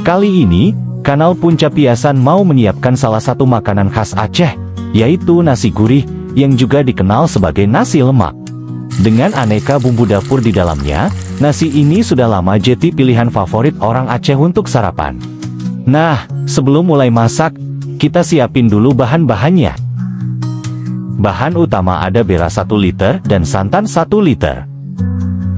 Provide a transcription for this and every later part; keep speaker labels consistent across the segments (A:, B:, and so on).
A: Kali ini, kanal Punca Piasan mau menyiapkan salah satu makanan khas Aceh, yaitu nasi gurih, yang juga dikenal sebagai nasi lemak. Dengan aneka bumbu dapur di dalamnya, nasi ini sudah lama jadi pilihan favorit orang Aceh untuk sarapan. Nah, sebelum mulai masak, kita siapin dulu bahan-bahannya. Bahan utama ada beras 1 liter dan santan 1 liter.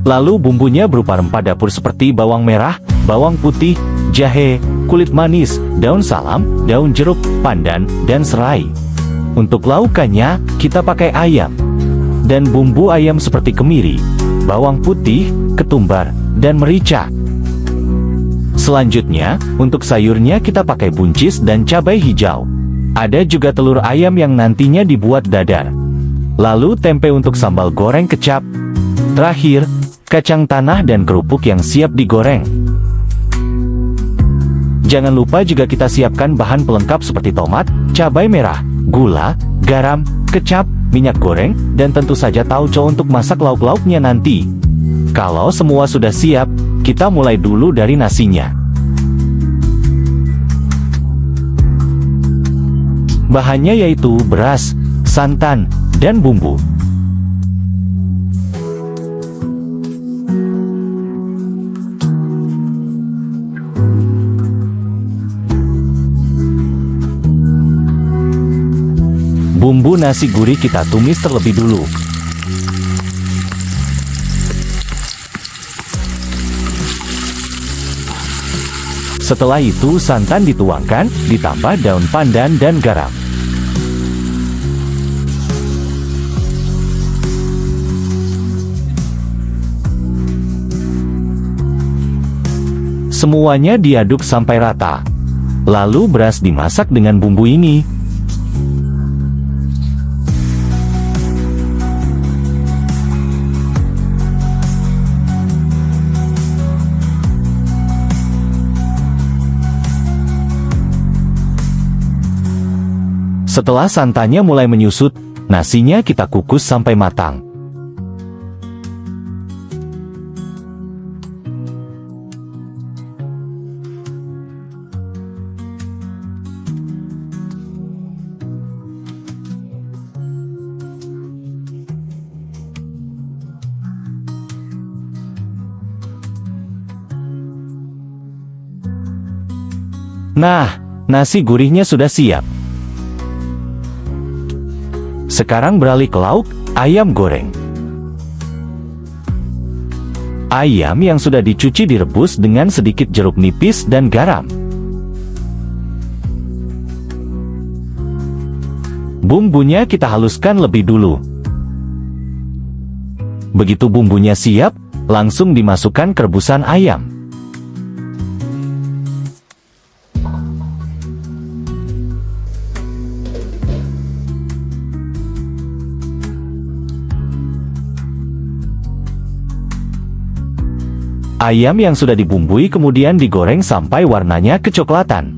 A: Lalu bumbunya berupa rempah dapur seperti bawang merah, bawang putih, jahe, kulit manis, daun salam, daun jeruk, pandan, dan serai. Untuk laukannya, kita pakai ayam. Dan bumbu ayam seperti kemiri, bawang putih, ketumbar, dan merica. Selanjutnya, untuk sayurnya kita pakai buncis dan cabai hijau. Ada juga telur ayam yang nantinya dibuat dadar. Lalu tempe untuk sambal goreng kecap. Terakhir, kacang tanah dan kerupuk yang siap digoreng. Jangan lupa juga kita siapkan bahan pelengkap seperti tomat, cabai merah, gula, garam, kecap, minyak goreng, dan tentu saja tauco untuk masak lauk-lauknya nanti. Kalau semua sudah siap, kita mulai dulu dari nasinya. Bahannya yaitu beras, santan, dan bumbu. Bumbu nasi gurih kita tumis terlebih dulu. Setelah itu santan dituangkan, ditambah daun pandan dan garam. Semuanya diaduk sampai rata. Lalu beras dimasak dengan bumbu ini. Setelah santannya mulai menyusut, nasinya kita kukus sampai matang. Nah, nasi gurihnya sudah siap. Sekarang beralih ke lauk, ayam goreng. Ayam yang sudah dicuci direbus dengan sedikit jeruk nipis dan garam. Bumbunya kita haluskan lebih dulu. Begitu bumbunya siap, langsung dimasukkan ke rebusan ayam. Ayam yang sudah dibumbui kemudian digoreng sampai warnanya kecoklatan.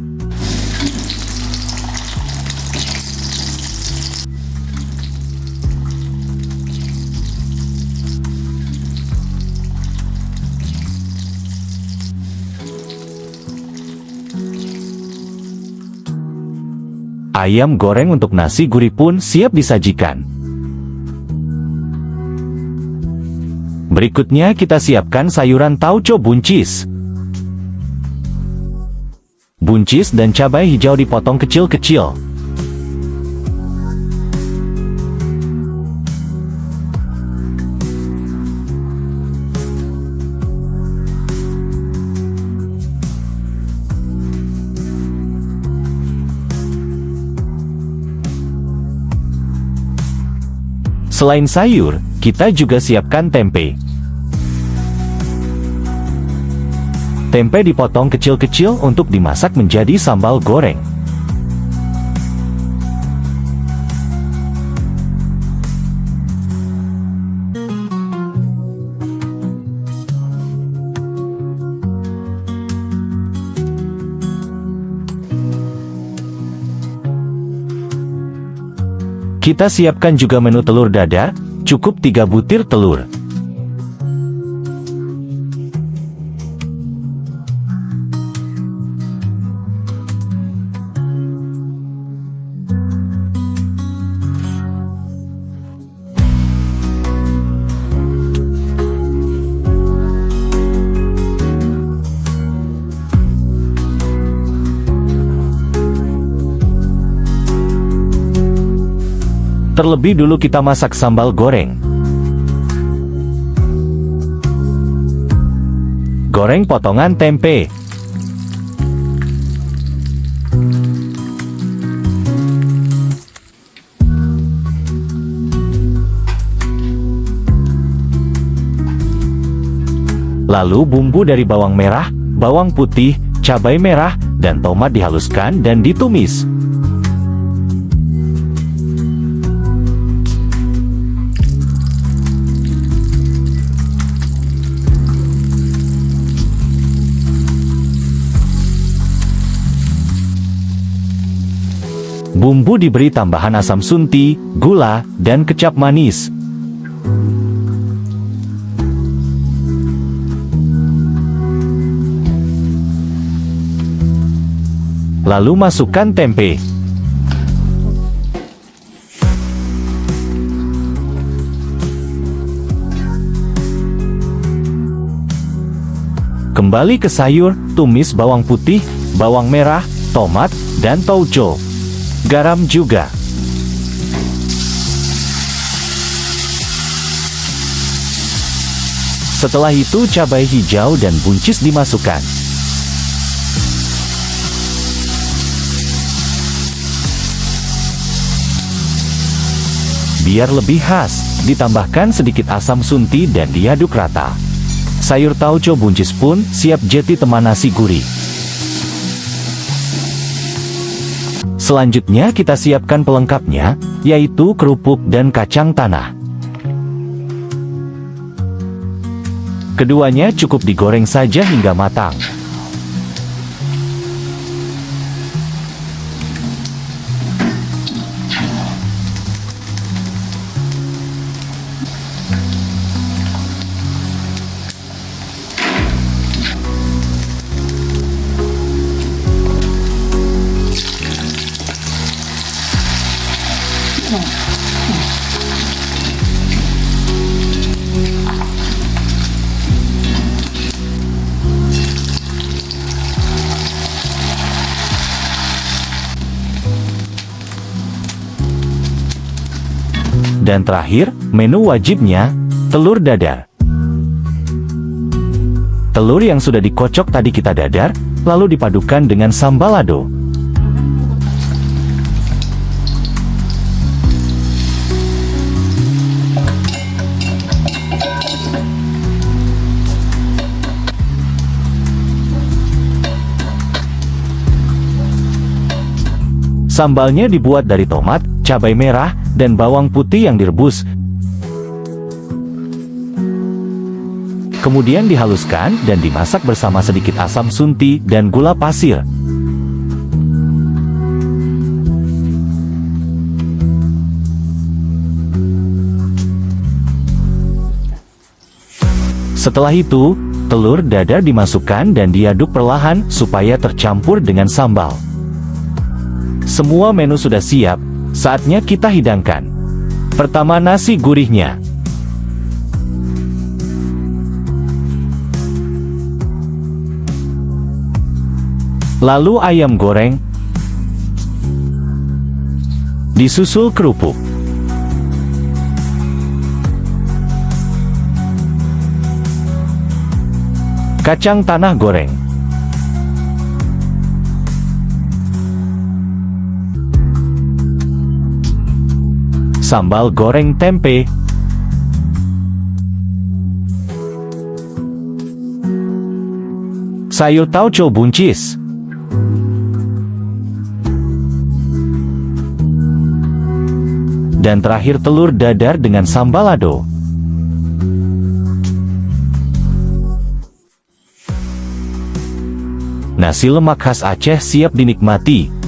A: Ayam goreng untuk nasi gurih pun siap disajikan. Berikutnya kita siapkan sayuran tauco buncis. Buncis dan cabai hijau dipotong kecil-kecil. Selain sayur, kita juga siapkan tempe. Tempe dipotong kecil-kecil untuk dimasak menjadi sambal goreng. Kita siapkan juga menu telur dadar, cukup 3 butir telur. Terlebih dulu kita masak sambal goreng. Goreng potongan tempe. Lalu bumbu dari bawang merah, bawang putih, cabai merah, dan tomat dihaluskan dan ditumis. Bumbu diberi tambahan asam sunti, gula, dan kecap manis. Lalu masukkan tempe. Kembali ke sayur, tumis bawang putih, bawang merah, tomat, dan tauco. Garam juga. Setelah itu cabai hijau dan buncis dimasukkan. Biar lebih khas, ditambahkan sedikit asam sunti dan diaduk rata. Sayur tauco buncis pun siap jadi teman nasi gurih. Selanjutnya kita siapkan pelengkapnya, yaitu kerupuk dan kacang tanah. Keduanya cukup digoreng saja hingga matang. Dan terakhir, menu wajibnya, telur dadar. Telur yang sudah dikocok tadi kita dadar, lalu dipadukan dengan sambal lado. Sambalnya dibuat dari tomat, cabai merah, dan bawang putih yang direbus. Kemudian dihaluskan dan dimasak bersama sedikit asam sunti dan gula pasir. Setelah itu, telur dadar dimasukkan dan diaduk perlahan supaya tercampur dengan sambal. Semua menu sudah siap, saatnya kita hidangkan. Pertama, nasi gurihnya. Lalu ayam goreng. Disusul kerupuk. Kacang tanah goreng. Sambal goreng tempe. Sayur tauco buncis. Dan terakhir telur dadar dengan sambal lado. Nasi lemak khas Aceh siap dinikmati.